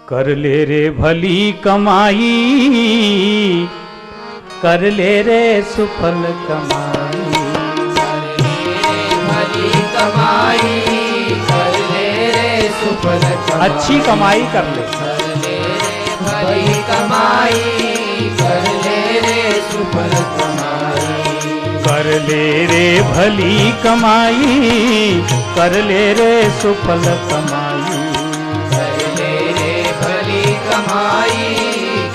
कर ले रे भली कमाई, कर ले रे सुफल कमाई, कर ले रे भली कमाई, कर ले रे सुफल कमाई, अच्छी कमाई कर ले, कर ले रे भली कमाई, कर ले रे सुफल कमाई, कर ले रे भली कमाई, कर ले रे सुफल कमाई, कर ले रे भली कमाई,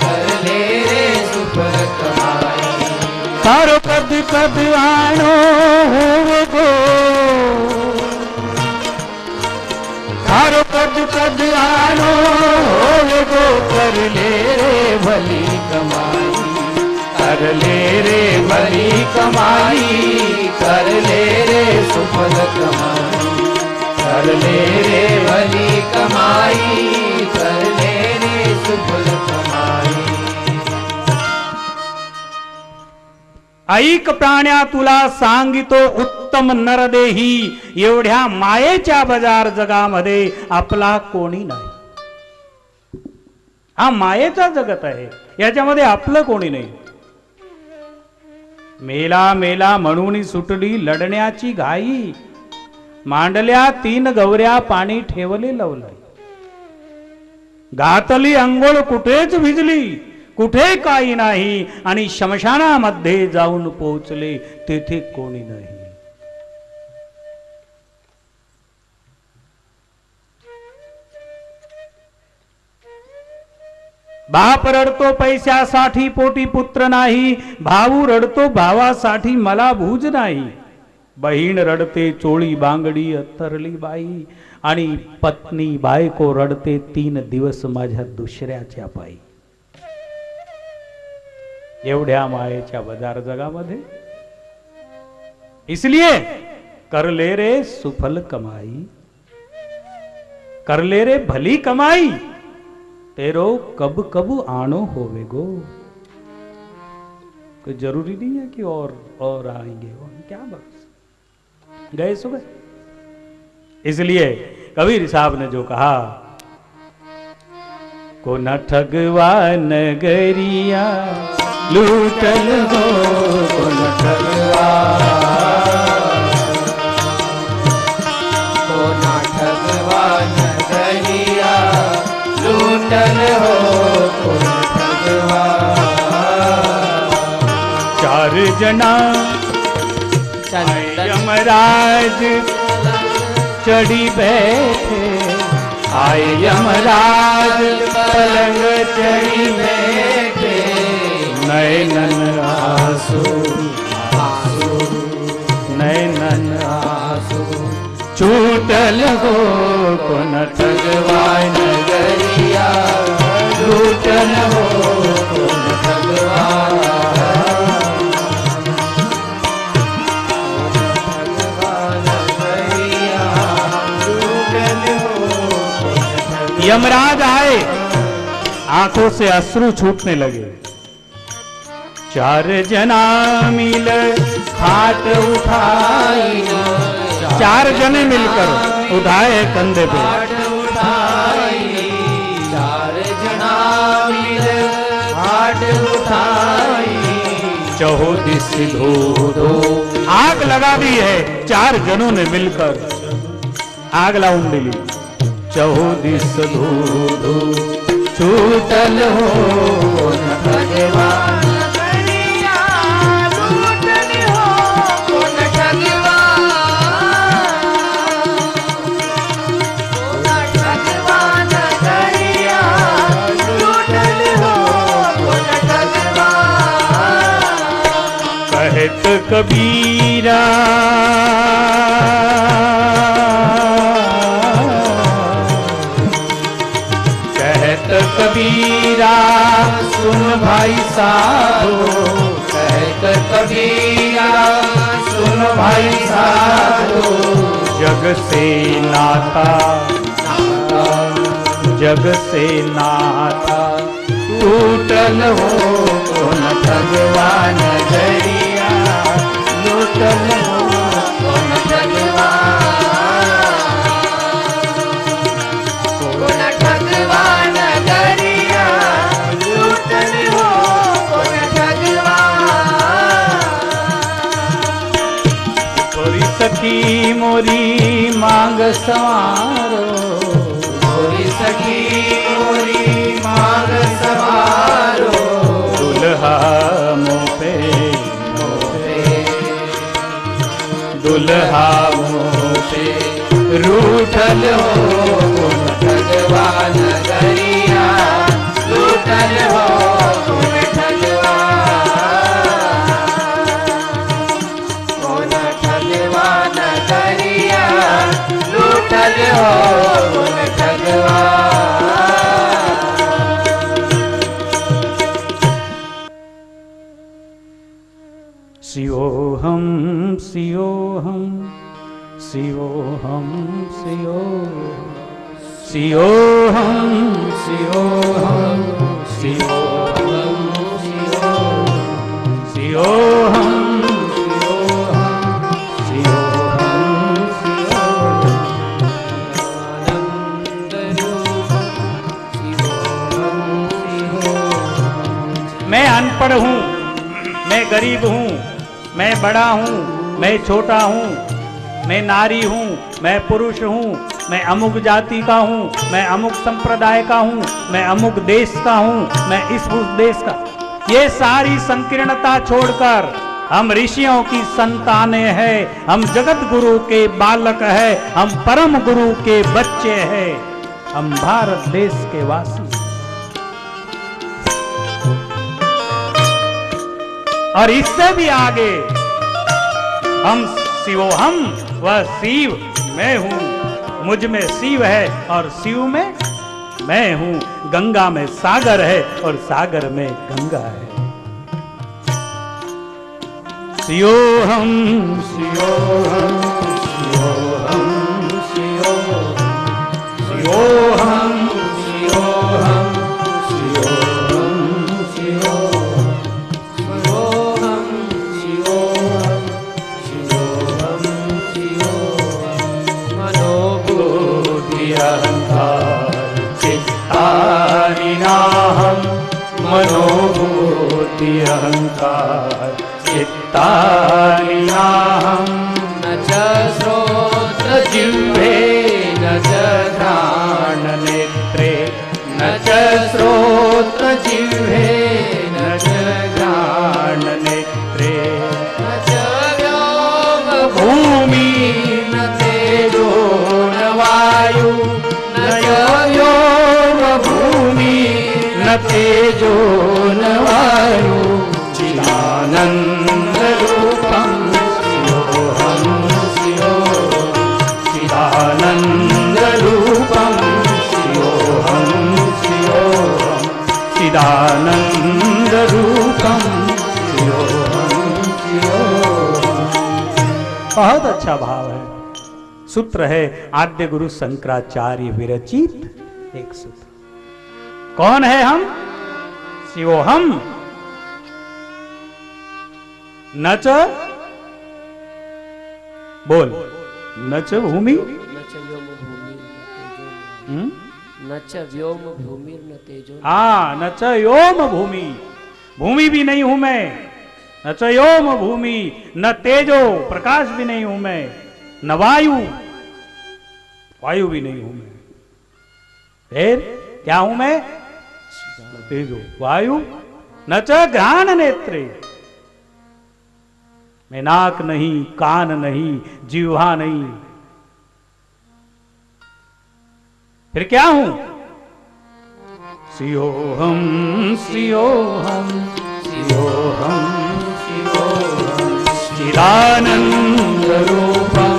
कर ले रे सुफल कमाई। तारो कद कद आनो गो, तारो कद कद आनो गो, कर ले रे भली कमाई, कर ले रे भली कमाई, कर ले रे सुफल कमाई, कर ले रे भली कमाई, कर ले रे सुफल कमाई। ऐक प्राण्या तुला सांगितो उत्तम नरदेही, एवढ्या मायेच्या बाजार जगामध्ये आपला कोणी नाही. हा मायेचा जगत आहे, याच्यामध्ये आपलं कोणी नाही. मेला मेला म्हणून सुटली लढण्याची घाई, मांडल्या 3 गवऱ्या पाणी ठेवले लवलय, घातली अंघोळ कुठेच भिजली, कुठे काही नाही, आणि शमशानामध्ये जाऊन पोहोचले, तेथे कोणी नाही. बाप रडतो पैशासाठी पोटी पुत्र नाही, भाऊ रडतो भावासाठी मला भूज नाही, बहीण रडते चोळी बांगडी अत्तरली बाई, आणि पत्नी बायको रडते 3 दिवस माझ्या दुसऱ्याच्या पायी. एवढ्या मायेच्या बाजार जगामध्ये इसलिए कर ले रे सुफल कमाई, कर ले रे भली कमाई, तेरो कब कब आनो होवे गो. कोई जरूरी नहीं है कि और आएंगे, क्या बस गए सो गए. इसलिए कबीर साहब ने जो कहा, को न ठगवा नगरिया लूटल हो, को न ठगवा, को न ठगवा नगरिया लूटल हो, को न ठगवा. 4 जना यमराज चढ़ी बैठे, आए यमराज पलंग चढ़ी बैठे, नैनन आंसू आंसू, नैनन आंसू छूटल हो, को न ठगवा नगरिया लूटल हो, को न ठगवा. यमराज आए, आंखों से अश्रु छूटने लगे. 4 जना मिल खाट उठाई, 4 जने मिलकर उठाए कंधे पे, 4 जना मिल खाट उठाई, 4 दिस धो धो आग लगा दी है. 4 जनों ने मिलकर आग लाउन दिली. 4 दिस धो धो छूटल हो, न ठगवा नगरिया लूटल हो, को न ठगवा, को न ठगवा नगरिया लूटल हो, को न ठगवा. कहत कबीरा कबीरा सुन भाई साधो, कहत कबीरा सुन भाई साधो, जग से नाता जग से नाता टूटल हो, को न ठगवा नगरिया लूटल हो, को न ठगवा, को न ठगवा नगरिया सखी मोरी मांग संवारो, मोरी सखी मोरी मांग संवारो, दुल्हा मोपे दुल्हा मोपे रूठल हो ठगवान गरिया, लूटल हो ठगवा, कौन ठगवान गरिया, लूटल हो ठगवा। शिवोहम शिवोहम शिवोहम शिवोहम शिवोहम शिवोहम शिवोहम शिवोहम मैं अनपढ़ हूँ, मैं गरीब हूँ, मैं बड़ा हूँ, मैं छोटा हूँ, मैं नारी हूँ, मैं पुरुष हूँ, मैं अमुक जाति का हूँ, मैं अमुक संप्रदाय का हूँ, मैं अमुक देश का हूँ, मैं इस उस देश का। ये सारी संकीर्णता छोड़कर हम ऋषियों की संतानें हैं, हम जगत गुरु के बालक हैं, हम परम गुरु के बच्चे हैं, हम भारत देश के वासी। और इससे भी आगे हम शिवोहम, वह शिव मैं हूं, मुझ में शिव है और शिव में मैं हूं, गंगा में सागर है और सागर में गंगा है। शिवोहम शिवोहम शिवोहम शिवोहम शिवोहम शिवोहम मनोभूति अहंकार चित्तानिनाहं, न च श्रोत्र जिह्वे न च घ्राण नेत्रे, न च श्रोत्र जिह्वे न च घ्राण नेत्रे, न च व्योम भूमि न तेजो न वायु, न च व्योम भूमि न तेजो न वायु, चिदानंद रूपम शिवोहम शिवोहम, चिदानंद रूपम शिवोहम शिवोहम, चिदानंद रूपम शिवोहम शिवोहम। बहुत अच्छा भाव है। सूत्र है आद्य गुरु शंकराचार्य विरचित एक सूत्र। कौन है हम? शिवोहम न च बोल, न च भूमि न च व्योम भूमि न च व्योम भूमि न तेजो, हाँ, न च योम भूमि, भूमि भी नहीं हूं मैं, न च योम भूमि, न तेजो प्रकाश भी नहीं हूं मैं, न वायु, वायु भी नहीं हूं मैं। फिर क्या हूं मैं? तेजो वायु। न च घ्राण नेत्रे, मैं नाक नहीं, कान नहीं, जिह्वा नहीं, फिर क्या हूं? शिवोहम शिवोहम शिवोहम शिवोहम, चिदानंद रूपम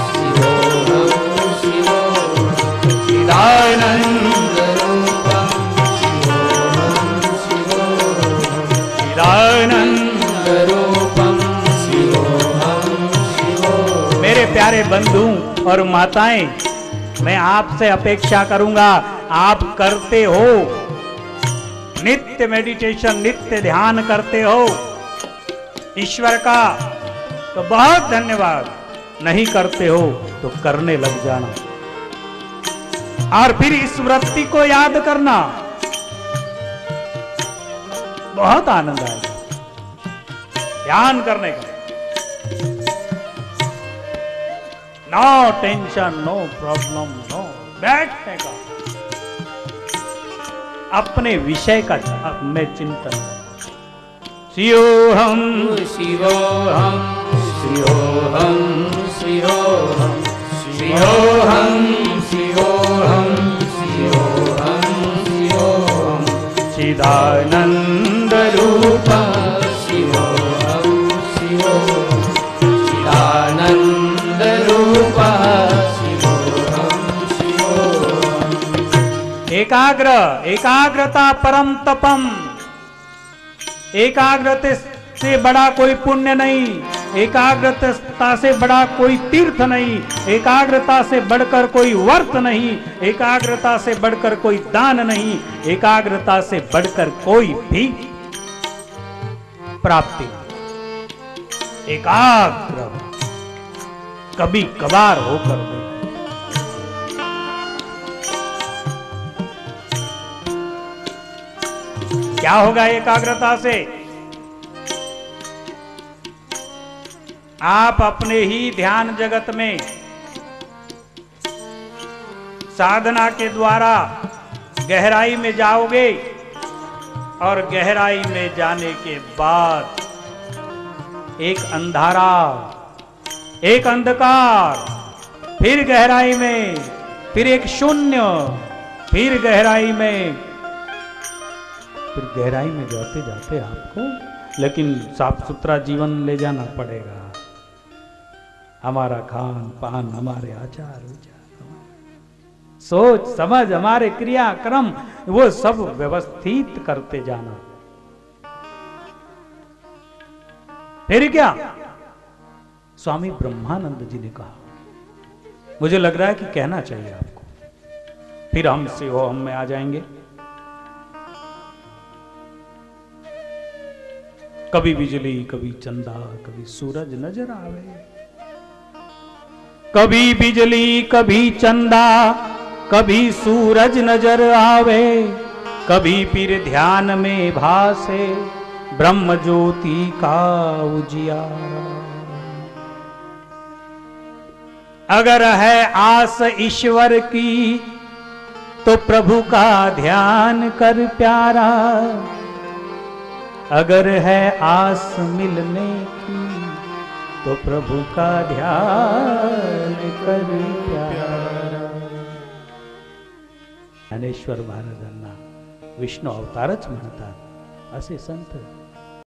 शिवोहम शिवोहम, चिदानंद रूपम शिवोहम शिवोहम, चिदानंद रूपम शिवोहम शिवोहम। मेरे प्यारे बंधु और माताएं, मैं आपसे अपेक्षा करूंगा, आप करते हो नित्य मेडिटेशन, नित्य ध्यान करते हो ईश्वर का, तो बहुत धन्यवाद। नहीं करते हो तो करने लग जाना और फिर इस वृत्ति को याद करना, बहुत आनंद आएगा ध्यान करने का। No tension, no problem, no बैठने का, अपने विषय का में चिंतन। शिवोहम शिवोहम शिवोहम शिवोहम शिवोहम शिवोहम शिवोहम शिवोहम चिदानंद रूप शिवोहम शिवोहम चिदानंद रूप शिवोहम शिवोहम। एकाग्रता परम तपम। एकाग्रता से बड़ा कोई पुण्य नहीं, एकाग्रता से बड़ा कोई तीर्थ नहीं, एकाग्रता से बढ़कर कोई व्रत नहीं, एकाग्रता से बढ़कर कोई दान नहीं, एकाग्रता से बढ़कर कोई भी प्राप्ति नहीं। एकाग्र कभी कभार होकर दे। क्या होगा एकाग्रता से? आप अपने ही ध्यान जगत में साधना के द्वारा गहराई में जाओगे और गहराई में जाने के बाद एक अंधारा, एक अंधकार, फिर गहराई में, फिर एक शून्य, फिर गहराई में, फिर गहराई में जाते जाते आपको लेकिन साफ सुथरा जीवन ले जाना पड़ेगा। हमारा खान पान, हमारे आचार विचार, सोच समझ, हमारे क्रियाक्रम, वो सब व्यवस्थित करते जाना। फिर क्या? स्वामी ब्रह्मानंद जी ने कहा, मुझे लग रहा है कि कहना चाहिए आपको, फिर हम शिवोहम में आ जाएंगे। कभी बिजली, कभी चंदा, कभी सूरज नजर आवे। कभी बिजली, कभी चंदा, कभी सूरज नजर आवे, कभी फिर ध्यान में भासे ब्रह्म ज्योति का उजियारा। अगर है आस ईश्वर की तो प्रभु का ध्यान कर प्यारा, अगर है आस मिलने की तो प्रभु का ध्यान कर प्यारा। ज्ञानेश्वर महाराजांना विष्णू अवतारच म्हणतात असे संत